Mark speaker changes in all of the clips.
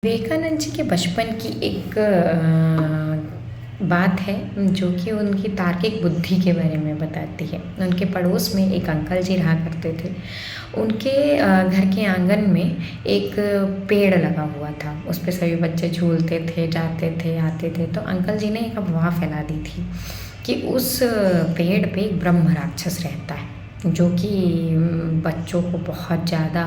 Speaker 1: विवेकानंद जी के बचपन की एक बात है जो कि उनकी तार्किक बुद्धि के बारे में बताती है। उनके पड़ोस में एक अंकल जी रहा करते थे। उनके घर के आंगन में एक पेड़ लगा हुआ था। उस पे सभी बच्चे झूलते थे, जाते थे, आते थे। तो अंकल जी ने एक अफवाह फैला दी थी कि उस पेड़ पे एक ब्रह्म राक्षस रहता है जो कि बच्चों को बहुत ज़्यादा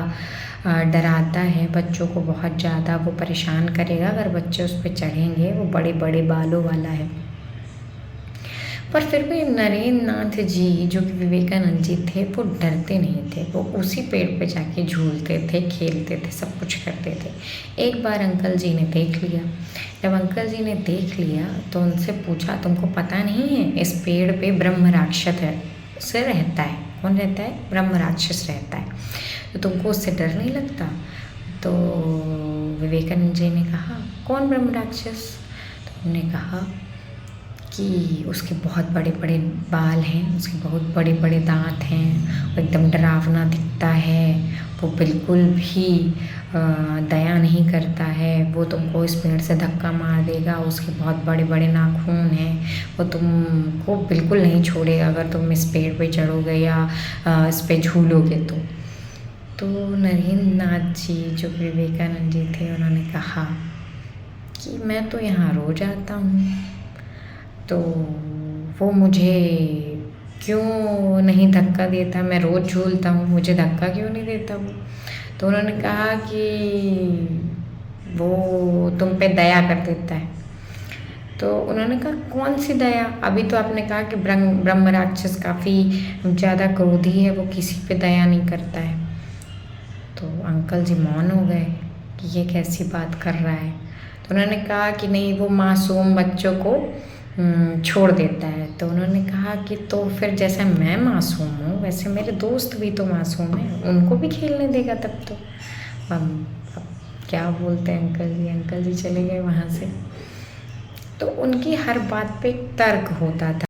Speaker 1: डराता है, बच्चों को बहुत ज़्यादा वो परेशान करेगा अगर बच्चे उस पे चढ़ेंगे। वो बड़े बड़े बालों वाला है। पर फिर भी नरेंद्र नाथ जी जो कि विवेकानंद जी थे वो डरते नहीं थे। वो उसी पेड़ पे जाके झूलते थे, खेलते थे, सब कुछ करते थे। एक बार अंकल जी ने देख लिया। जब अंकल जी ने देख लिया तो उनसे पूछा, तुमको पता नहीं है इस पेड़ पे ब्रह्म राक्षस है से रहता है। कौन रहता है? ब्रह्म राक्षस रहता है। तो तुमको उससे डर नहीं लगता? तो विवेकानंद जी ने कहा, कौन ब्रह्म राक्षस? तो उन्होंने कहा कि उसके बहुत बड़े बड़े बाल हैं, उसके बहुत बड़े बड़े दांत हैं, वो एकदम डरावना दिखता है, वो बिल्कुल भी दया नहीं करता है, वो तुमको इस पेड़ से धक्का मार देगा, उसके बहुत बड़े बड़े नाखून हैं, वो तुमको बिल्कुल नहीं छोड़ेगा अगर तुम इस पेड़ पे चढ़ोगे या इस पे झूलोगे तो नरेंद्र नाथ जी जो विवेकानंद जी थे उन्होंने कहा कि मैं तो यहाँ रोज आता हूँ, तो वो मुझे क्यों नहीं धक्का देता? मैं रोज़ झूलता हूँ, मुझे धक्का क्यों नहीं देता वो? तो उन्होंने कहा कि वो तुम पे दया कर देता है। तो उन्होंने कहा, कौन सी दया? अभी तो आपने कहा कि ब्रह्म राक्षस काफ़ी ज़्यादा क्रोधी है, वो किसी पे दया नहीं करता है। तो अंकल जी मौन हो गए कि ये कैसी बात कर रहा है। तो उन्होंने कहा कि नहीं, वो मासूम बच्चों को छोड़ देता है। तो उन्होंने कहा कि तो फिर जैसे मैं मासूम हूँ वैसे मेरे दोस्त भी तो मासूम हैं, उनको भी खेलने देगा तब तो। अब क्या बोलते हैं अंकल जी? अंकल जी चले गए वहाँ से। तो उनकी हर बात पे एक तर्क होता था।